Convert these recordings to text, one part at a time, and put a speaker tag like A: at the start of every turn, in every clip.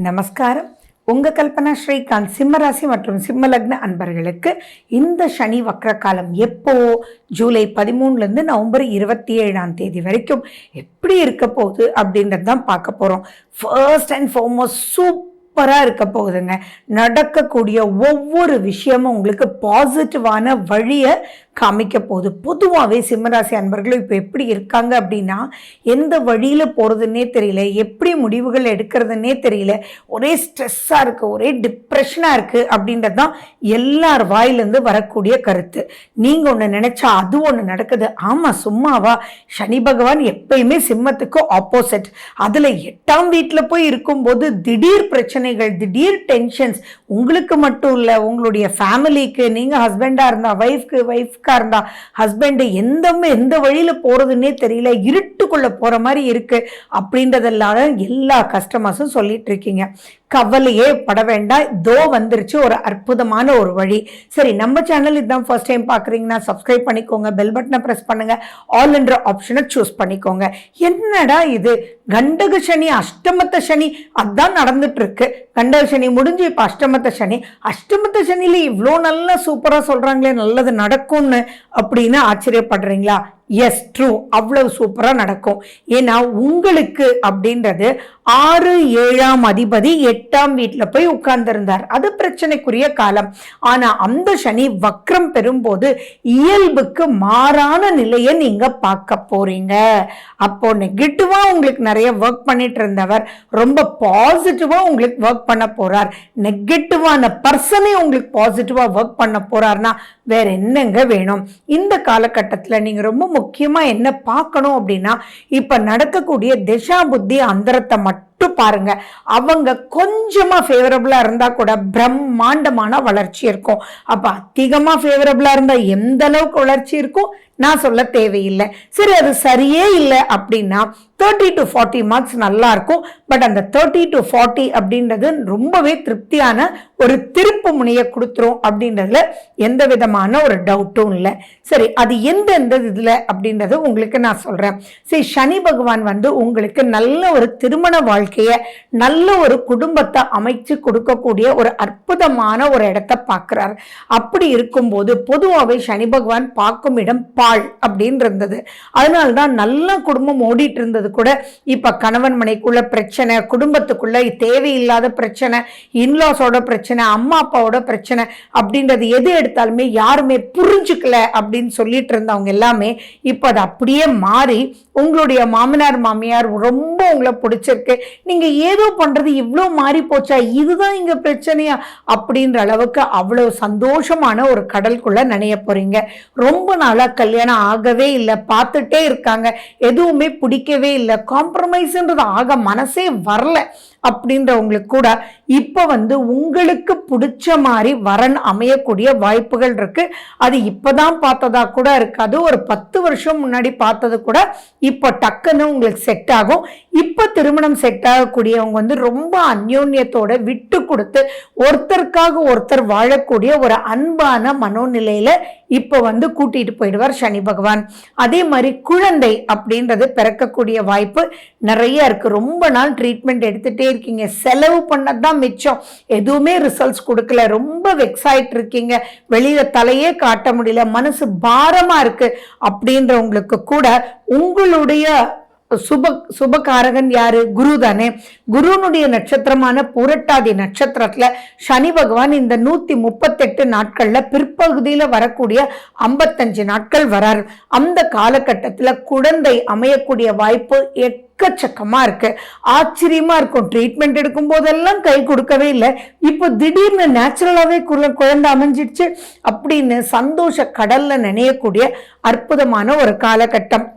A: நமஸ்காரம். உங்கள் கல்பனா ஸ்ரீகாந்த். சிம்மராசி மற்றும் சிம்ம லக்ன அன்பர்களுக்கு இந்த சனி வக்ர காலம் எப்போ ஜூலை 13 நவம்பர் 27 வரைக்கும் எப்படி இருக்க போகுது அப்படின்றது தான் பார்க்க போகிறோம். ஃபர்ஸ்ட் அண்ட் ஃபார்மோஸ்ட் சூப்பராக இருக்க போகுதுங்க. நடக்கக்கூடிய ஒவ்வொரு விஷயமும் உங்களுக்கு பாசிட்டிவான வழியை காமிக்க போகுது. பொதுவாகவே சிம்மராசி அன்பர்களும் இப்போ எப்படி இருக்காங்க அப்படின்னா, எந்த வழியில் போகிறதுன்னே தெரியல, எப்படி முடிவுகள் எடுக்கிறதுனே தெரியல, ஒரே ஸ்ட்ரெஸ்ஸாக இருக்குது, ஒரே டிப்ரெஷனாக இருக்குது அப்படின்றது தான் எல்லார் வாயிலேருந்து வரக்கூடிய கருத்து. நீங்கள் ஒன்று நினச்சா அது ஒன்று நடக்குது. ஆமாம், சும்மாவா? சனி பகவான் எப்பயுமே சிம்மத்துக்கு ஆப்போசிட். அதில் 8ஆம் வீட்டில் போய் இருக்கும்போது திடீர் பிரச்சனைகள், திடீர் டென்ஷன்ஸ் உங்களுக்கு மட்டும் இல்லை, உங்களுடைய ஃபேமிலிக்கு, நீங்கள் ஹஸ்பண்டாக இருந்தால் ஒய்ஃப்க்கு இருந்தா ஹஸ்பண்ட், எந்த வழியில போறதுன்னே தெரியல, இருட்டுக்குள்ள போற மாதிரி இருக்கு அப்படின்றதெல்லாம் எல்லா கஸ்டமர்ஸும் சொல்லிட்டு இருக்கீங்க. கவலையே பட வேண்டாம், இதோ வந்துருச்சு ஒரு அற்புதமான ஒரு வழி. சரி, நம்ம சேனல் இதுதான் ஃபர்ஸ்ட் டைம் பார்க்குறீங்கன்னா சப்ஸ்கிரைப் பண்ணிக்கோங்க, பெல் பட்டனை ப்ரெஸ் பண்ணுங்க, ஆல் என்ற ஆப்ஷனை சூஸ் பண்ணிக்கோங்க. என்னடா இது கண்டக சனி, அஷ்டமத்த சனி அதான் நடந்துட்டு இருக்கு. கண்டக சனி முடிஞ்சு இப்போ அஷ்டமத்த சனி. அஷ்டமத்த சனியில இவ்வளோ நல்லா சூப்பராக சொல்றாங்களே நல்லது நடக்கும்னு அப்படின்னு ஆச்சரியப்படுறீங்களா? எஸ், ட்ரூ, அவ்வளவு சூப்பராக நடக்கும். ஏன்னா உங்களுக்கு அப்படின்றது 6, 7ஆம் அதிபதி 8ஆம் வீட்டில் போய் உட்கார்ந்திருந்தார். அது பிரச்சனைக்குரிய காலம். ஆனா அந்த சனி வக்ரம் பெறும்போது இயல்புக்கு மாறான நிலையை நீங்க பார்க்க போறீங்க. அப்போ நெகட்டிவா உங்களுக்கு நிறைய ஒர்க் பண்ணிட்டு இருந்தவர் ரொம்ப பாசிட்டிவா உங்களுக்கு ஒர்க் பண்ண போறார். நெகட்டிவான பர்சனே உங்களுக்கு பாசிட்டிவா ஒர்க் பண்ண போறார்னா வேற என்னங்க வேணும்? இந்த காலகட்டத்தில் நீங்க ரொம்ப முக்கியமா என்ன பார்க்கணும் அப்படின்னா, இப்ப நடக்கக்கூடிய திசா புத்தி அந்தரத்தை மட்டும் பாருங்க. அவங்க கொஞ்சமா ஃபேவரபிளா இருந்தா கூட பிரம்மாண்டமான வளர்ச்சி இருக்கும். அப்ப அதிகமா ஃபேவரபிளா இருந்தா எந்த அளவுக்கு வளர்ச்சி இருக்கும் நான் சொல்ல தேவையில்லை. சரி, அது சரியே இல்லை அப்படின்னா 30 to 40 மார்க்ஸ் நல்லா இருக்கும். பட் அந்த 30 to 40 அப்படின்றது ரொம்பவே திருப்தியான ஒரு திருப்பு முனையை கொடுத்துரும் அப்படின்றதுல எந்த விதமான ஒரு டவுட்டும் இல்லை. சரி, அது எந்த இதுல அப்படின்றது உங்களுக்கு நான் சொல்றேன். சரி, சனி பகவான் உங்களுக்கு நல்ல ஒரு திருமண வாழ்க்கைய, நல்ல ஒரு குடும்பத்தை அமைச்சு கொடுக்கக்கூடிய ஒரு அற்புதமான ஒரு இடத்தை பார்க்கிறார். அப்படி இருக்கும்போது பொதுவாகவே சனி பகவான் பார்க்கும் இடம் பால் அப்படின்னு இருந்தது. அதனால்தான் நல்ல குடும்பம் ஓடிட்டு இருந்தது கூட இப்ப கணவன் மனைக்குள்ள பிரச்சனை, குடும்பத்துக்குள்ள தேவையில்லாத பிரச்சனை, இன்லாஸோட பிரச்சனை, அம்மா அப்பாவோட பிரச்சனை அப்படின்றது எது எடுத்தாலுமே யாருமே புரிஞ்சுக்கல அப்படின்னு சொல்லிட்டு இருந்தவங்க எல்லாமே இப்ப அது அப்படியே மாறி உங்களுடைய மாமனார் மாமியார் ரொம்ப உங்களை பிடிச்சிருக்கு, நீங்க ஏதோ பண்றது இவ்வளோ மாறி போச்சா, இதுதான் இங்க பிரச்சனையா அப்படின்ற அளவுக்கு அவ்வளவு சந்தோஷமான ஒரு கடலுக்குள்ள நினைய போறீங்க. ரொம்ப நாளா கல்யாணம் ஆகவே இல்லை, பார்த்துட்டே இருக்காங்க, எதுவுமே பிடிக்கவே இல்லை, காம்ப்ரமைஸ்ன்றது ஆக மனசே வரல அப்படின்றவங்களுக்கு கூட இப்ப உங்களுக்கு பிடிச்ச மாதிரி வரன் அமையக்கூடிய வாய்ப்புகள் இருக்கு. அது இப்பதான் பார்த்ததா கூட இருக்காது, ஒரு 10 வருஷம் முன்னாடி பார்த்தது கூட இப்ப டக்குன்னு உங்களுக்கு செட் ஆகும். இப்ப திருமணம் செட் ஆகக்கூடியவங்க ரொம்ப அந்யோன்யத்தோட விட்டு கொடுத்து ஒருத்தருக்காக ஒருத்தர் வாழக்கூடிய ஒரு அன்பான மனோநிலையில இப்ப கூட்டிட்டு போயிடுவார் சனி பகவான். அதே மாதிரி குழந்தை அப்படின்றது பிறக்கக்கூடிய வாய்ப்பு நிறைய இருக்கு. ரொம்ப நாள் ட்ரீட்மெண்ட் எடுத்துட்டே இருக்கீங்க, செலவு பண்ணதான் மிச்சம், எதுவுமே ரிசல்ட்ஸ் கொடுக்கல, ரொம்ப வெக்ஸ் ஆயிட்டு இருக்கீங்க, வெளியில தலையே காட்ட முடியல, மனசு பாரமா இருக்கு அப்படின்றவங்களுக்கு கூட உங்களுடைய சுபகாரகன் யாரு? குரு தானே. குருனுடைய நட்சத்திரமான புரட்டாதி நட்சத்திரத்துல சனி பகவான் இந்த 138 நாட்கள்ல பிற்பகுதியில வரக்கூடிய 55 நாட்கள் வராரு. அந்த காலகட்டத்துல குழந்தை அமையக்கூடிய வாய்ப்பு எக்கச்சக்கமா இருக்கு. ஆச்சரியமா இருக்கும். ட்ரீட்மெண்ட் எடுக்கும் போதெல்லாம் கை கொடுக்கவே இல்லை, இப்போ திடீர்னு நேச்சுரலாவே குழந்தை அமைஞ்சிடுச்சு அப்படின்னு சந்தோஷ கடல்ல நினையக்கூடிய அற்புதமான ஒரு காலகட்டம்.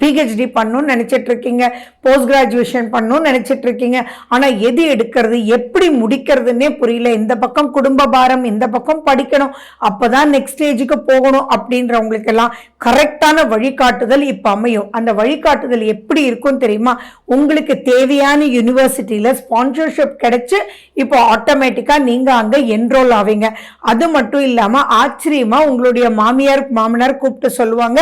A: பிஹெச்டி பண்ணணும்னு நினைச்சிட்டு இருக்கீங்க, போஸ்ட் கிராஜுவேஷன் பண்ணணும்னு நினைச்சிட்டு இருக்கீங்க, ஆனா எது எடுக்கிறது, எப்படி முடிக்கிறதுன்னே புரியல. இந்த பக்கம் குடும்ப பாரம், இந்த பக்கம் படிக்கணும், அப்பதான் நெக்ஸ்ட் ஸ்டேஜுக்கு போகணும் அப்படின்றவங்களுக்கு எல்லாம் கரெக்டான வழிகாட்டுதல் இப்ப அமையும். அந்த வழிகாட்டுதல் எப்படி இருக்கும் தெரியுமா? உங்களுக்கு தேவையான யூனிவர்சிட்டியில ஸ்பான்சர்ஷிப் கிடைச்சு இப்போ ஆட்டோமேட்டிக்கா நீங்க அங்க என்ரோல் ஆவீங்க. அது மட்டும் இல்லாம ஆச்சரியமா உங்களுடைய மாமியார் மாமனார் கூப்பிட்டு சொல்லுவாங்க,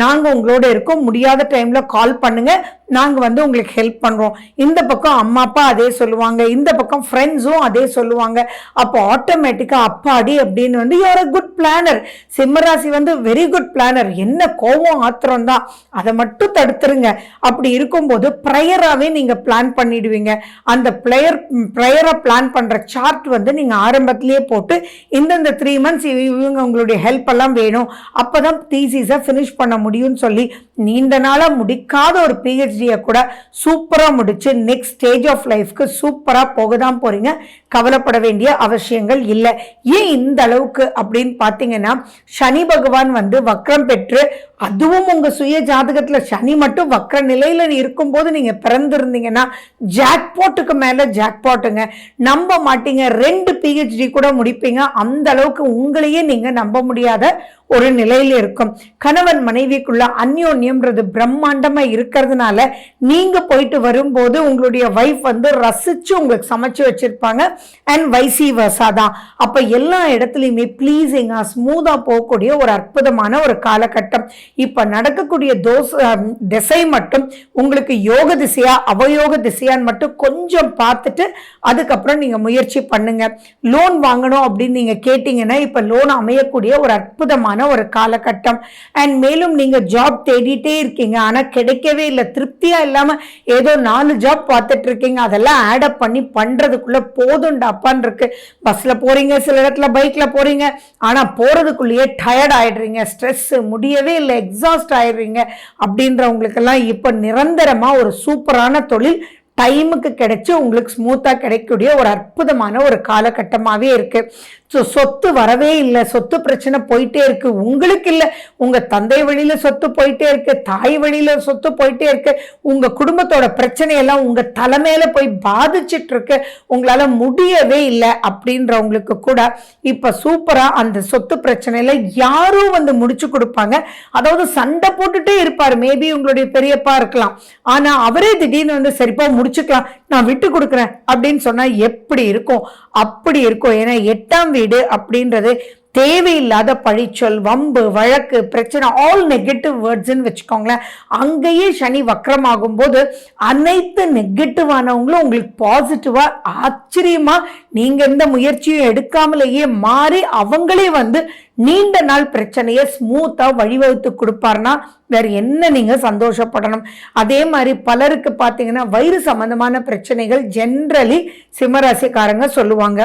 A: நாங்க உங்களோட இருக்கோம், முடியாத டைம்ல கால் பண்ணுங்க, நாங்கள் வந்து உங்களுக்கு ஹெல்ப் பண்ணுறோம். இந்த பக்கம் அம்மா அப்பா அதே சொல்லுவாங்க, இந்த பக்கம் ஃப்ரெண்ட்ஸும் அதே சொல்லுவாங்க. அப்போ ஆட்டோமேட்டிக்காக அப்பாடி அப்படின்னு வந்து யூஆர் அ குட் பிளானர். சிம்மராசி வந்து வெரி குட் பிளானர். என்ன கோவம் ஆத்திரம் தான், அதை மட்டும் தடுத்துருங்க. அப்படி இருக்கும்போது ப்ரேயராகவே நீங்கள் பிளான் பண்ணிடுவீங்க. அந்த ப்ரேயரை பிளான் பண்ணுற சார்ட் வந்து நீங்கள் ஆரம்பத்திலேயே போட்டு இந்தந்த 3 months இவங்க உங்களுடைய ஹெல்ப் எல்லாம் வேணும், அப்போ தான் தீசிஸை ஃபினிஷ் பண்ண முடியும்னு சொல்லி நீண்ட நாளாக முடிக்காத ஒரு பிஹெச்டியை கூட சூப்பராக முடிச்சு நெக்ஸ்ட் ஸ்டேஜ் ஆஃப் லைஃப்க்கு சூப்பராக போக தான் போறீங்க. கவலைப்பட வேண்டிய அவசியங்கள் இல்லை. ஏன் இந்த அளவுக்கு அப்படின்னு பார்த்தீங்கன்னா, சனி பகவான் வந்து வக்ரம் பெற்று, அதுவும் உங்க சுய ஜாதகத்துல சனி மட்டும் வக்ர நிலையில இருக்கும்போது நீங்க பிறந்திருந்தீங்கன்னா ஜாக்பாட்டுக்கு மேல ஜாக்பாட்டுங்க. நம்ப மாட்டீங்க, 2 PhD கூட முடிப்பீங்க. அந்த அளவுக்கு உங்களையே நீங்க நம்ப முடியாத ஒரு நிலையில இருக்கும். கணவன் மனைவிக்குள்ள அந்யோன்யம்ன்றது பிரம்மாண்டமா இருக்கிறதுனால நீங்க போயிட்டு வரும்போது உங்களுடைய வைஃப் வந்து ரசிச்சு உங்களுக்கு சமைச்சு வச்சிருப்பாங்க. அண்ட் வைசி வர்சா தான். அப்ப எல்லா இடத்துலையுமே பிளீசிங்கா ஸ்மூதா போகக்கூடிய ஒரு அற்புதமான ஒரு காலகட்டம். இப்ப நடக்கக்கூடிய திசை மட்டும் உங்களுக்கு யோக திசையா அவயோக திசையான்னு மட்டும் கொஞ்சம் பார்த்துட்டு அதுக்கப்புறம் நீங்க முயற்சி பண்ணுங்க. லோன் வாங்கணும் அப்படின்னு நீங்க கேட்டீங்கன்னா இப்ப லோன் அமையக்கூடிய ஒரு அற்புதமான ஒரு காலகட்டம். அண்ட் மேலும் நீங்க ஜாப் தேடிட்டே இருக்கீங்க, ஆனா கிடைக்கவே இல்லை, திருப்தியா இல்லாம ஏதோ 4 ஜாப் பார்த்துட்டு இருக்கீங்க. அதெல்லாம் ஆட் அப் பண்ணி பண்றதுக்குள்ள போதுண்டாப்பான் இருக்கு. பஸ்ல போறீங்க, சில இடத்துல பைக்ல போறீங்க, ஆனா போறதுக்குள்ளேயே டயர்ட் ஆயிடுறீங்க, ஸ்ட்ரெஸ் முடியவே இல்லை, எக்ஸாஸ்ட் ஆயிடுறீங்க. அப்படின்றவங்களுக்கெல்லாம் இப்ப நிரந்தரமா ஒரு சூப்பரான தொழில் டைமுக்கு கிடைச்சு உங்களுக்கு ஸ்மூத்தா கிடைக்கக்கூடிய ஒரு அற்புதமான ஒரு காலகட்டமாவே இருக்கு. சொத்து வரவே இல்லை, சொத்து பிரச்சனை போயிட்டே இருக்கு. உங்களுக்கு இல்லை, உங்க தந்தை வழியில சொத்து போயிட்டே இருக்கு, தாய் வழியில சொத்து போயிட்டே இருக்கு. உங்க குடும்பத்தோட பிரச்சனையெல்லாம் உங்க தலைமையில போய் பாதிச்சிட்டு இருக்கு, உங்களால முடியவே இல்லை அப்படின்றவங்களுக்கு கூட இப்ப சூப்பரா அந்த சொத்து பிரச்சனையில யாரும் வந்து முடிச்சு கொடுப்பாங்க. அதாவது சண்டை போட்டுட்டே இருப்பாரு, மேபி உங்களுடைய பெரியப்பா இருக்கலாம், ஆனா அவரே திடீர்னு வந்து சரிப்பா முடிச்சுக்கலாம், நான் விட்டு கொடுக்குறேன் அப்படின்னு சொன்னா எப்படி இருக்கும்? அப்படி இருக்கும். ஏன்னா 8ஆம் வீடு அப்படின்றது தேவையில்லாத பழிச்சொல், வம்பு, வழக்கு, பிரச்சனை, ஆல் நெகட்டிவ் வேர்ட்ஸ்ன்னு வச்சுக்கோங்களேன். அங்கேயே சனி வக்ரமாகும் போது அனைத்து நெகட்டிவானவங்களும் உங்களுக்கு பாசிட்டிவா ஆச்சரியமா நீங்க எந்த முயற்சியும் எடுக்காமலேயே மாறி அவங்களே வந்து நீண்ட நாள் பிரச்சனையை ஸ்மூத்தா வழிவகுத்து கொடுப்பாருன்னா வேற என்ன நீங்க சந்தோஷப்படணும். அதே மாதிரி பலருக்கு பார்த்தீங்கன்னா வயிறு சம்பந்தமான பிரச்சனைகள் ஜென்ரலி சிம்மராசிக்காரங்க சொல்லுவாங்க.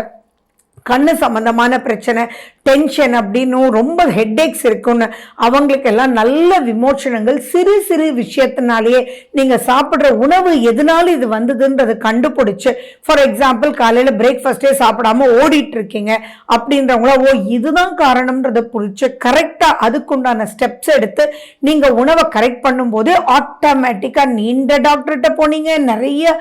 A: கண்ணு சம்பந்தமான பிரச்சனை, டென்ஷன் அப்படின்னு ரொம்ப ஹெட்ஏக்ஸ் இருக்குன்னு அவங்களுக்கு எல்லாம் நல்ல விமோச்சனங்கள் சிறு சிறு விஷயத்தினாலேயே நீங்க சாப்பிட்ற உணவு எதனால இது வந்ததுன்றது கண்டுபிடிச்சு, ஃபார் எக்ஸாம்பிள் காலையில பிரேக்ஃபாஸ்டே சாப்பிடாம ஓடிட்டு இருக்கீங்க அப்படின்றவங்கள ஓ இதுதான் காரணம்ன்றதை புரிச்சு கரெக்டா அதுக்குண்டான ஸ்டெப்ஸ் எடுத்து நீங்க உணவை கரெக்ட் பண்ணும்போது ஆட்டோமேட்டிக்கா நீண்ட டாக்டர்கிட்ட போனீங்க, நிறைய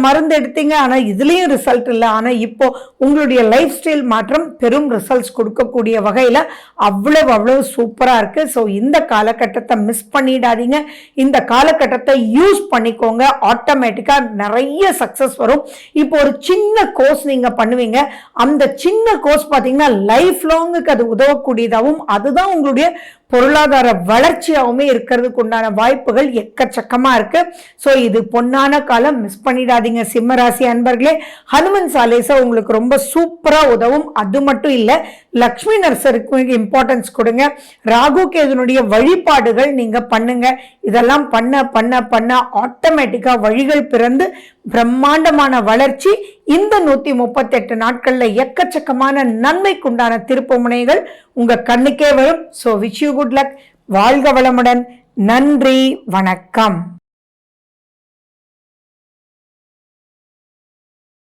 A: மருந்து எடுத்தீங்க, ஆனா இதுலயும் ரிசல்ட் இல்லை. ஆனா இப்போ உங்களுடைய லைஃப் ஸ்டைல் மாற்றம் பெரும் ரிசல்ட்ஸ் கொடுக்கக்கூடிய வகையில் அவ்வளவு சூப்பராக இருக்கு. ஸோ இந்த காலகட்டத்தை மிஸ் பண்ணிடாதீங்க, இந்த காலகட்டத்தை யூஸ் பண்ணிக்கோங்க. ஆட்டோமேட்டிக்காக நிறைய சக்ஸஸ் வரும். இப்போ ஒரு சின்ன கோர்ஸ் நீங்கள் பண்ணுவீங்க, அந்த சின்ன கோர்ஸ் பார்த்தீங்கன்னா லைஃப் லாங்குக்கு அது உதவக்கூடியதாகவும் அதுதான் உங்களுடைய பொருளாதார வளர்ச்சியாகவுமே இருக்கிறதுக்கு உண்டான வாய்ப்புகள் எக்கச்சக்கமா இருக்கு. ஸோ இது பொன்னான காலம், மிஸ் பண்ணிடாதீங்க சிம்மராசி அன்பர்களே. ஹனுமன் சாலேசா உங்களுக்கு ரொம்ப சூப்பரா உதவும். அது மட்டும் இல்ல, லக்ஷ்மி நரசருக்கு இம்பார்ட்டன்ஸ் கொடுங்க. ராகு கேதுனுடைய வழிபாடுகள் நீங்க பண்ணுங்க. இதெல்லாம் பண்ண பண்ண பண்ண ஆட்டோமேட்டிக்கா வழிகள் பிறந்து பிரம்மாண்டமான வளர்ச்சி இந்த 138 நாட்கள்ல எக்கச்சக்கமான நன்மைக்குண்டான திருப்பு முனைகள் உங்க கண்ணுக்கே வரும். So wish you good luck. வாழ்க வளமுடன். நன்றி, வணக்கம்.